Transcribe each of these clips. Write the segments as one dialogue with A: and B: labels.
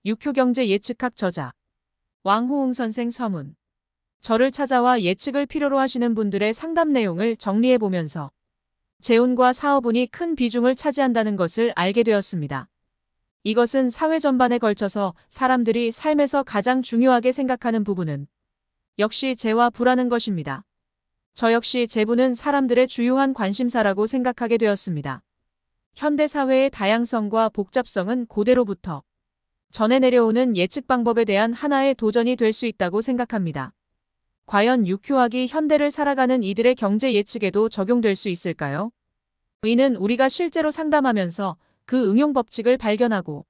A: 육효경제 예측학 저자 왕호웅 선생 서문. 저를 찾아와 예측을 필요로 하시는 분들의 상담 내용을 정리해보면서 재운과 사업운이 큰 비중을 차지한다는 것을 알게 되었습니다. 이것은 사회 전반에 걸쳐서 사람들이 삶에서 가장 중요하게 생각하는 부분은 역시 재와 부라는 것입니다. 저 역시 재부는 사람들의 주요한 관심사라고 생각하게 되었습니다. 현대 사회의 다양성과 복잡성은 고대로부터 전해 내려오는 예측 방법에 대한 하나의 도전이 될 수 있다고 생각합니다. 과연 육효학이 현대를 살아가는 이들의 경제 예측에도 적용될 수 있을까요? 이는 우리가 실제로 상담하면서 그 응용 법칙을 발견하고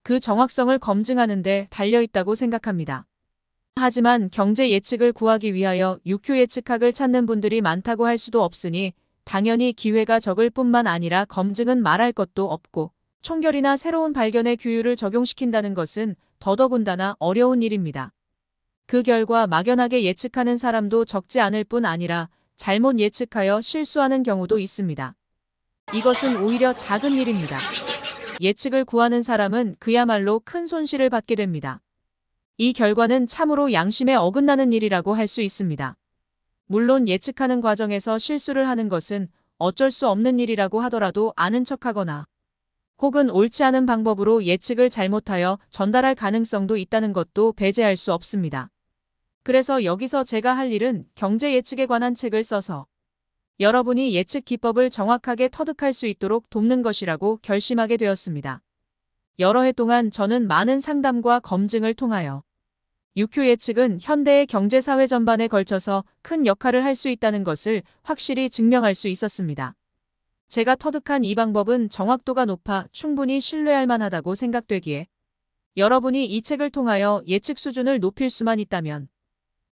A: 그 정확성을 검증하는 데 달려있다고 생각합니다. 하지만 경제 예측을 구하기 위하여 육효 예측학을 찾는 분들이 많다고 할 수도 없으니 당연히 기회가 적을 뿐만 아니라 검증은 말할 것도 없고 총결이나 새로운 발견의 규율을 적용시킨다는 것은 더더군다나 어려운 일입니다. 그 결과 막연하게 예측하는 사람도 적지 않을 뿐 아니라 잘못 예측하여 실수하는 경우도 있습니다. 이것은 오히려 작은 일입니다. 예측을 구하는 사람은 그야말로 큰 손실을 받게 됩니다. 이 결과는 참으로 양심에 어긋나는 일이라고 할 수 있습니다. 물론 예측하는 과정에서 실수를 하는 것은 어쩔 수 없는 일이라고 하더라도 아는 척하거나 혹은 옳지 않은 방법으로 예측을 잘못하여 전달할 가능성도 있다는 것도 배제할 수 없습니다. 그래서 여기서 제가 할 일은 경제 예측에 관한 책을 써서 여러분이 예측 기법을 정확하게 터득할 수 있도록 돕는 것이라고 결심하게 되었습니다. 여러 해 동안 저는 많은 상담과 검증을 통하여 육효 예측은 현대의 경제사회 전반에 걸쳐서 큰 역할을 할 수 있다는 것을 확실히 증명할 수 있었습니다. 제가 터득한 이 방법은 정확도가 높아 충분히 신뢰할 만하다고 생각되기에 여러분이 이 책을 통하여 예측 수준을 높일 수만 있다면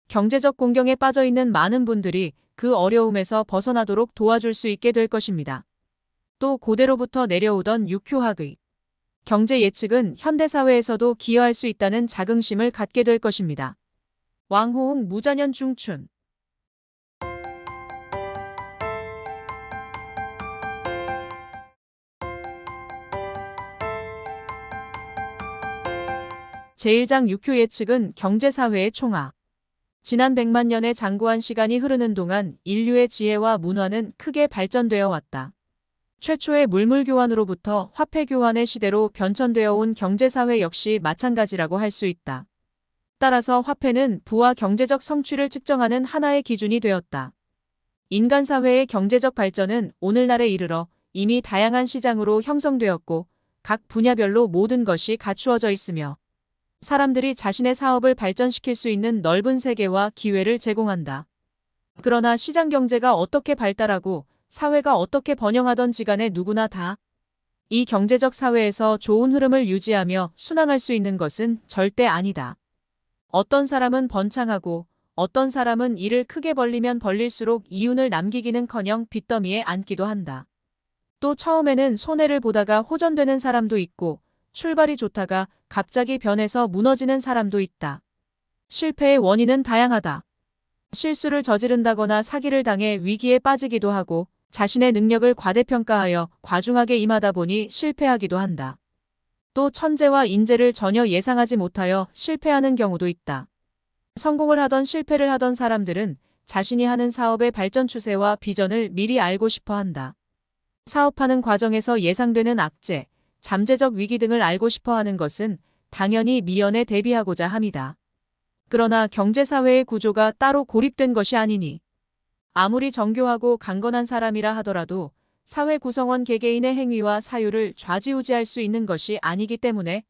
A: 경제적 공경에 빠져있는 많은 분들이 그 어려움에서 벗어나도록 도와줄 수 있게 될 것입니다. 또 고대로부터 내려오던 육효학의 경제 예측은 현대사회에서도 기여할 수 있다는 자긍심을 갖게 될 것입니다. 왕호웅 무자년 중춘. 제1장 육효 예측은 경제사회의 총화. 지난 100만 년의 장구한 시간이 흐르는 동안 인류의 지혜와 문화는 크게 발전되어 왔다. 최초의 물물교환으로부터 화폐교환의 시대로 변천되어 온 경제사회 역시 마찬가지라고 할 수 있다. 따라서 화폐는 부와 경제적 성취를 측정하는 하나의 기준이 되었다. 인간사회의 경제적 발전은 오늘날에 이르러 이미 다양한 시장으로 형성되었고 각 분야별로 모든 것이 갖추어져 있으며 사람들이 자신의 사업을 발전시킬 수 있는 넓은 세계와 기회를 제공한다. 그러나 시장 경제가 어떻게 발달하고 사회가 어떻게 번영하던지 간에 누구나 다 이 경제적 사회에서 좋은 흐름을 유지하며 순항할 수 있는 것은 절대 아니다. 어떤 사람은 번창하고 어떤 사람은 이를 크게 벌리면 벌릴수록 이윤을 남기기는커녕 빚더미에 앉기도 한다. 또 처음에는 손해를 보다가 호전되는 사람도 있고 출발이 좋다가 갑자기 변해서 무너지는 사람도 있다. 실패의 원인은 다양하다. 실수를 저지른다거나 사기를 당해 위기에 빠지기도 하고 자신의 능력을 과대평가하여 과중하게 임하다 보니 실패하기도 한다. 또 천재와 인재를 전혀 예상하지 못하여 실패하는 경우도 있다. 성공을 하던 실패를 하던 사람들은 자신이 하는 사업의 발전 추세와 비전을 미리 알고 싶어 한다. 사업하는 과정에서 예상되는 악재, 잠재적 위기 등을 알고 싶어 하는 것은 당연히 미연에 대비하고자 함이다. 그러나 경제사회의 구조가 따로 고립된 것이 아니니 아무리 정교하고 강건한 사람이라 하더라도 사회 구성원 개개인의 행위와 사유를 좌지우지할 수 있는 것이 아니기 때문에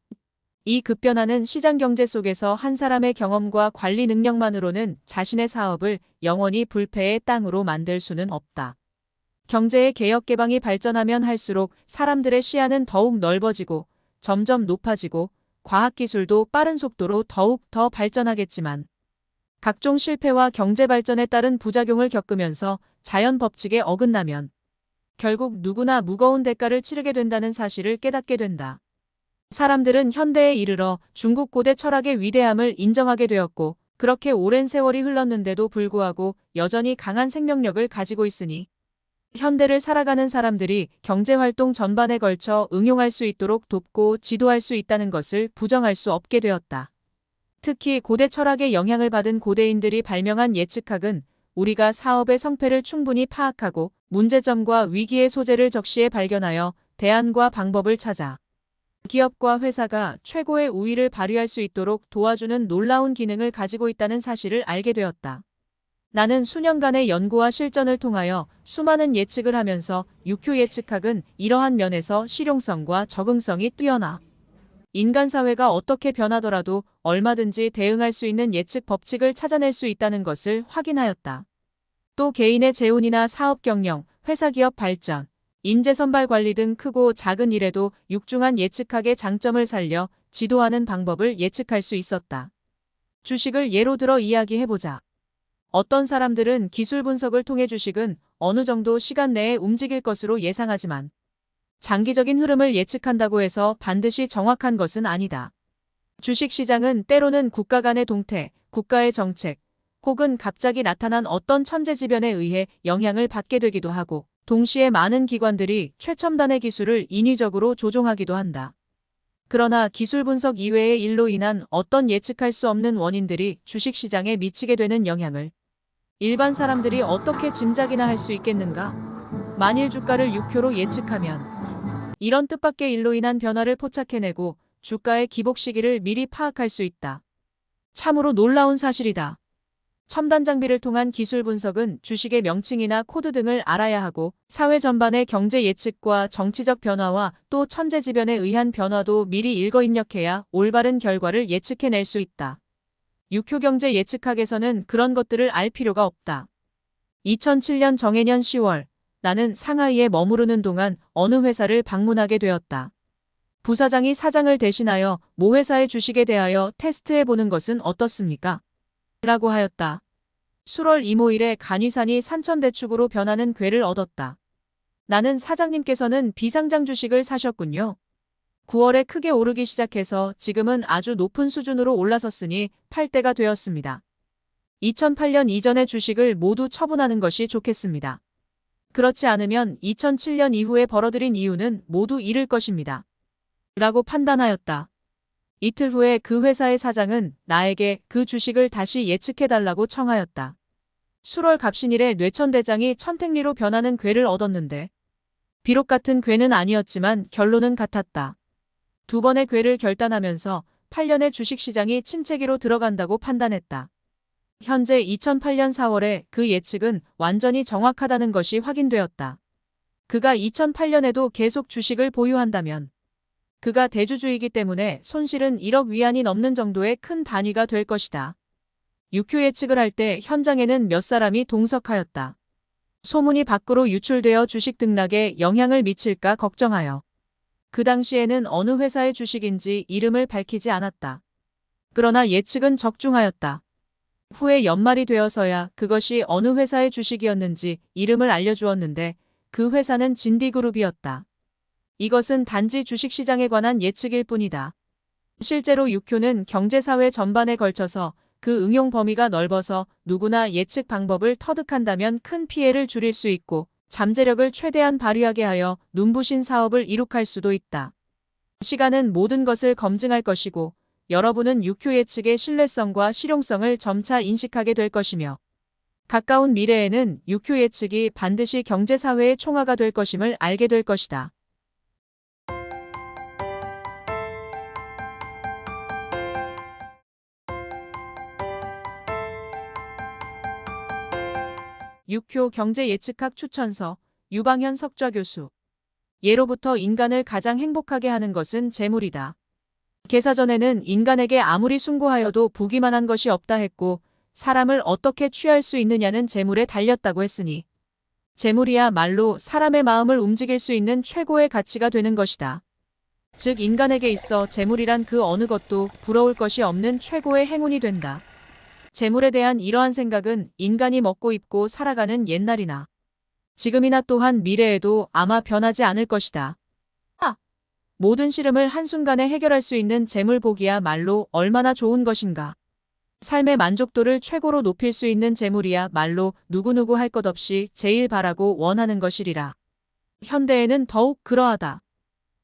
A: 이 급변하는 시장 경제 속에서 한 사람의 경험과 관리 능력만으로는 자신의 사업을 영원히 불패의 땅으로 만들 수는 없다. 경제의 개혁 개방이 발전하면 할수록 사람들의 시야는 더욱 넓어지고 점점 높아지고 과학기술도 빠른 속도로 더욱 더 발전하겠지만 각종 실패와 경제 발전에 따른 부작용을 겪으면서 자연 법칙에 어긋나면 결국 누구나 무거운 대가를 치르게 된다는 사실을 깨닫게 된다. 사람들은 현대에 이르러 중국 고대 철학의 위대함을 인정하게 되었고 그렇게 오랜 세월이 흘렀는데도 불구하고 여전히 강한 생명력을 가지고 있으니 현대를 살아가는 사람들이 경제활동 전반에 걸쳐 응용할 수 있도록 돕고 지도할 수 있다는 것을 부정할 수 없게 되었다. 특히 고대 철학의 영향을 받은 고대인들이 발명한 예측학은 우리가 사업의 성패를 충분히 파악하고 문제점과 위기의 소재를 적시에 발견하여 대안과 방법을 찾아 기업과 회사가 최고의 우위를 발휘할 수 있도록 도와주는 놀라운 기능을 가지고 있다는 사실을 알게 되었다. 나는 수년간의 연구와 실전을 통하여 수많은 예측을 하면서 유효 예측학은 이러한 면에서 실용성과 적응성이 뛰어나 인간 사회가 어떻게 변하더라도 얼마든지 대응할 수 있는 예측 법칙을 찾아낼 수 있다는 것을 확인하였다. 또 개인의 재혼이나 사업 경영, 회사 기업 발전, 인재 선발 관리 등 크고 작은 일에도 육중한 예측학의 장점을 살려 지도하는 방법을 예측할 수 있었다. 주식을 예로 들어 이야기해보자. 어떤 사람들은 기술 분석을 통해 주식은 어느 정도 시간 내에 움직일 것으로 예상하지만 장기적인 흐름을 예측한다고 해서 반드시 정확한 것은 아니다. 주식시장은 때로는 국가 간의 동태, 국가의 정책, 혹은 갑자기 나타난 어떤 천재지변에 의해 영향을 받게 되기도 하고 동시에 많은 기관들이 최첨단의 기술을 인위적으로 조종하기도 한다. 그러나 기술 분석 이외의 일로 인한 어떤 예측할 수 없는 원인들이 주식시장에 미치게 되는 영향을 일반 사람들이 어떻게 짐작이나 할 수 있겠는가? 만일 주가를 6효로 예측하면 이런 뜻밖의 일로 인한 변화를 포착해내고 주가의 기복 시기를 미리 파악할 수 있다. 참으로 놀라운 사실이다. 첨단 장비를 통한 기술 분석은 주식의 명칭이나 코드 등을 알아야 하고 사회 전반의 경제 예측과 정치적 변화와 또 천재지변에 의한 변화도 미리 읽어입력해야 올바른 결과를 예측해낼 수 있다. 유효경제 예측학에서는 그런 것들을 알 필요가 없다. 2007년 정해년 10월 나는 상하이에 머무르는 동안 어느 회사를 방문하게 되었다. 부사장이 사장을 대신하여 모 회사의 주식에 대하여 테스트해보는 것은 어떻습니까? 라고 하였다. 수월 이모일에 간위산이 산천대축으로 변하는 궤를 얻었다. 나는 사장님께서는 비상장 주식을 사셨군요. 9월에 크게 오르기 시작해서 지금은 아주 높은 수준으로 올라섰으니 팔 때가 되었습니다. 2008년 이전의 주식을 모두 처분하는 것이 좋겠습니다. 그렇지 않으면 2007년 이후에 벌어들인 이유는 모두 잃을 것입니다. 라고 판단하였다. 이틀 후에 그 회사의 사장은 나에게 그 주식을 다시 예측해달라고 청하였다. 수월 갑신일에 뇌천대장이 천택리로 변하는 궤를 얻었는데 비록 같은 궤는 아니었지만 결론은 같았다. 두 번의 궤를 결단하면서 8년의 주식시장이 침체기로 들어간다고 판단했다. 현재 2008년 4월에 그 예측은 완전히 정확하다는 것이 확인되었다. 그가 2008년에도 계속 주식을 보유한다면 그가 대주주이기 때문에 손실은 1억 위안이 넘는 정도의 큰 단위가 될 것이다. 유효 예측을 할 때 현장에는 몇 사람이 동석하였다. 소문이 밖으로 유출되어 주식 등락에 영향을 미칠까 걱정하여 그 당시에는 어느 회사의 주식인지 이름을 밝히지 않았다. 그러나 예측은 적중하였다. 후에 연말이 되어서야 그것이 어느 회사의 주식이었는지 이름을 알려주었는데 그 회사는 진디그룹이었다. 이것은 단지 주식시장에 관한 예측일 뿐이다. 실제로 유효는 경제사회 전반에 걸쳐서 그 응용 범위가 넓어서 누구나 예측 방법을 터득한다면 큰 피해를 줄일 수 있고 잠재력을 최대한 발휘하게 하여 눈부신 사업을 이룩할 수도 있다. 시간은 모든 것을 검증할 것이고 여러분은 유효 예측의 신뢰성과 실용성을 점차 인식하게 될 것이며 가까운 미래에는 유효 예측이 반드시 경제사회의 총화가 될 것임을 알게 될 것이다. 유효 경제 예측학 추천서 유방현 석좌 교수. 예로부터 인간을 가장 행복하게 하는 것은 재물이다. 계사전에는 인간에게 아무리 숭고하여도 부귀만한 것이 없다 했고 사람을 어떻게 취할 수 있느냐는 재물에 달렸다고 했으니 재물이야말로 사람의 마음을 움직일 수 있는 최고의 가치가 되는 것이다. 즉 인간에게 있어 재물이란 그 어느 것도 부러울 것이 없는 최고의 행운이 된다. 재물에 대한 이러한 생각은 인간이 먹고 입고 살아가는 옛날이나 지금이나 또한 미래에도 아마 변하지 않을 것이다. 모든 시름을 한순간에 해결할 수 있는 재물 복이야말로 얼마나 좋은 것인가. 삶의 만족도를 최고로 높일 수 있는 재물이야 말로 누구누구 할 것 없이 제일 바라고 원하는 것이리라. 현대에는 더욱 그러하다.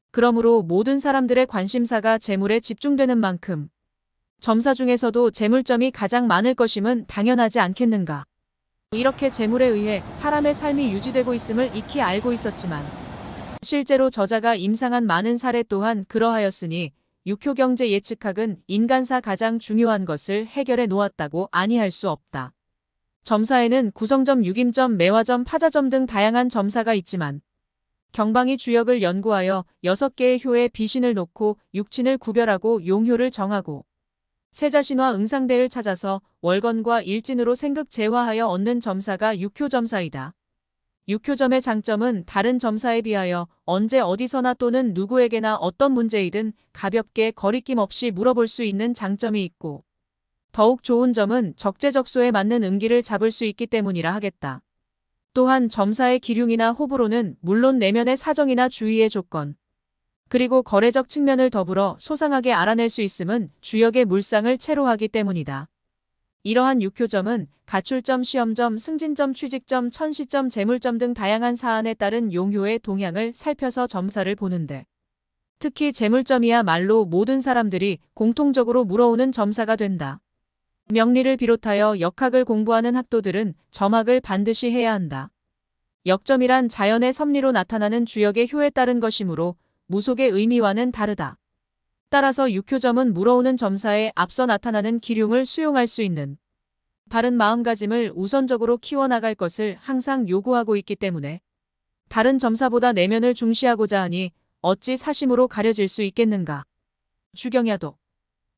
A: 그러므로 모든 사람들의 관심사가 재물에 집중되는 만큼 점사 중에서도 재물점이 가장 많을 것임은 당연하지 않겠는가. 이렇게 재물에 의해 사람의 삶이 유지되고 있음을 익히 알고 있었지만 실제로 저자가 임상한 많은 사례 또한 그러하였으니 육효경제 예측학은 인간사 가장 중요한 것을 해결해 놓았다고 아니할 수 없다. 점사에는 구성점, 유김점, 매화점, 파자점 등 다양한 점사가 있지만 경방이 주역을 연구하여 6개의 효의 비신을 놓고 육친을 구별하고 용효를 정하고 세자신화 응상대를 찾아서 월건과 일진으로 생극재화하여 얻는 점사가 육효점사이다. 육효점의 장점은 다른 점사에 비하여 언제 어디서나 또는 누구에게나 어떤 문제이든 가볍게 거리낌 없이 물어볼 수 있는 장점이 있고 더욱 좋은 점은 적재적소에 맞는 응기를 잡을 수 있기 때문이라 하겠다. 또한 점사의 기륭이나 호불호는 물론 내면의 사정이나 주의의 조건 그리고 거래적 측면을 더불어 소상하게 알아낼 수 있음은 주역의 물상을 채로하기 때문이다. 이러한 육효점은 가출점, 시험점, 승진점, 취직점, 천시점, 재물점 등 다양한 사안에 따른 용효의 동향을 살펴서 점사를 보는데 특히 재물점이야말로 모든 사람들이 공통적으로 물어오는 점사가 된다. 명리를 비롯하여 역학을 공부하는 학도들은 점학을 반드시 해야 한다. 역점이란 자연의 섭리로 나타나는 주역의 효에 따른 것이므로 무속의 의미와는 다르다. 따라서 육효점은 물어오는 점사에 앞서 나타나는 기륭을 수용할 수 있는 바른 마음가짐을 우선적으로 키워나갈 것을 항상 요구하고 있기 때문에 다른 점사보다 내면을 중시하고자 하니 어찌 사심으로 가려질 수 있겠는가. 주경야도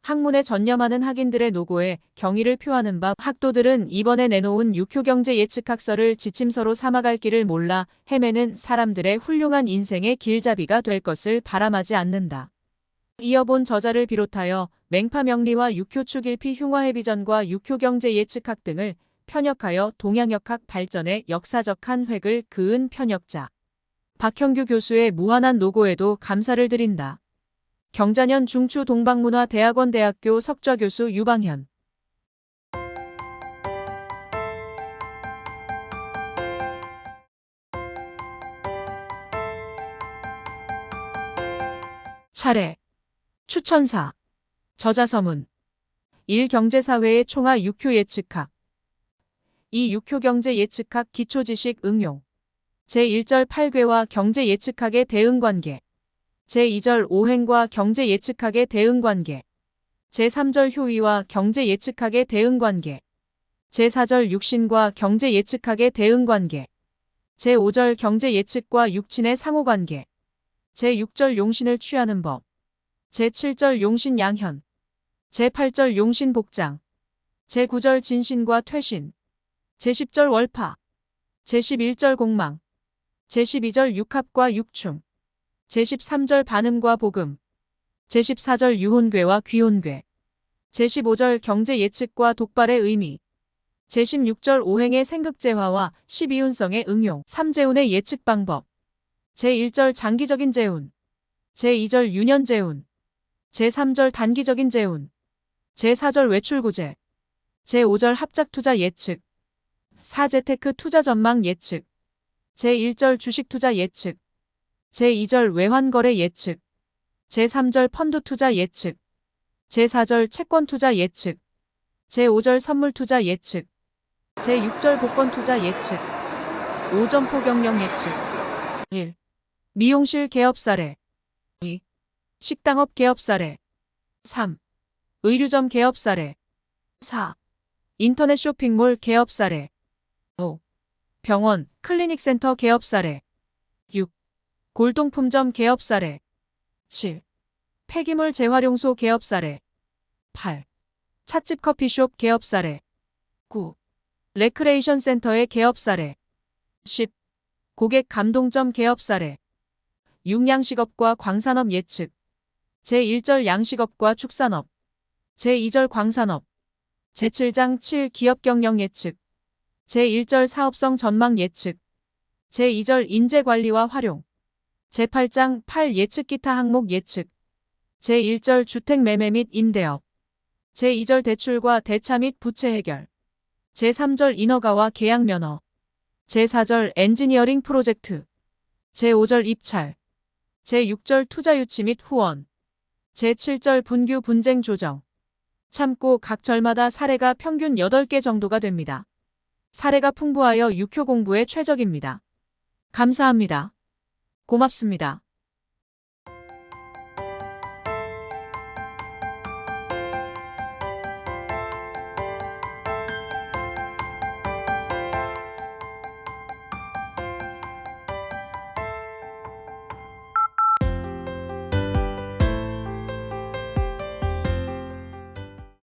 A: 학문에 전념하는 학인들의 노고에 경의를 표하는 바 학도들은 이번에 내놓은 육효경제 예측학설을 지침서로 삼아갈 길을 몰라 헤매는 사람들의 훌륭한 인생의 길잡이가 될 것을 바람하지 않는다. 이어본 저자를 비롯하여 맹파명리와 육효축일피 흉화해비전과 육효경제 예측학 등을 편역하여 동양역학 발전의 역사적한 획을 그은 편역자 박형규 교수의 무한한 노고에도 감사를 드린다. 경자년 중추 동방문화대학원 대학교 석좌교수 유방현 차례 추천사 저자서문 1경제사회의 총화 육효 예측학 이 육효경제 예측학 기초지식 응용 제1절 8궤와 경제 예측학의 대응관계 제2절 5행과 경제 예측학의 대응관계 제3절 효위와 경제 예측학의 대응관계 제4절 육신과 경제 예측학의 대응관계 제5절 경제 예측과 육친의 상호관계 제6절 용신을 취하는 법 제7절 용신 양현 제8절 용신 복장 제9절 진신과 퇴신 제10절 월파 제11절 공망 제12절 육합과 육충 제13절 반음과 복음 제14절 유혼괴와 귀혼괴 제15절 경제 예측과 독발의 의미 제16절 오행의 생극재화와 12운성의 응용 3재운의 예측 방법 제1절 장기적인 재운 제2절 유년재운 제3절 단기적인 재운 제4절 외출구제 제5절 합작투자 예측 4재테크 투자 전망 예측 제1절 주식투자 예측 제2절 외환거래 예측 제3절 펀드투자 예측 제4절 채권투자 예측 제5절 선물투자 예측 제6절 복권투자 예측 5점포 경영 예측 1. 미용실 개업 사례 2. 식당업 개업 사례 3. 의류점 개업 사례 4. 인터넷 쇼핑몰 개업 사례 5. 병원, 클리닉센터 개업 사례 6. 골동품점 개업 사례 7. 폐기물 재활용소 개업 사례 8. 찻집 커피숍 개업 사례 9. 레크레이션 센터의 개업 사례 10. 고객 감동점 개업 사례 6. 양식업과 광산업 예측 제1절 양식업과 축산업 제2절 광산업 제7장 7 기업 경영 예측 제1절 사업성 전망 예측 제2절 인재관리와 활용 제8장 8 예측 기타 항목 예측 제1절 주택 매매 및 임대업 제2절 대출과 대차 및 부채 해결. 제3절 인허가와 계약 면허. 제4절 엔지니어링 프로젝트. 제5절 입찰. 제6절 투자 유치 및 후원. 제7절 분규 분쟁 조정. 참고 각 절마다 사례가 평균 8개 정도가 됩니다. 사례가 풍부하여 육효 공부에 최적입니다. 감사합니다. 고맙습니다.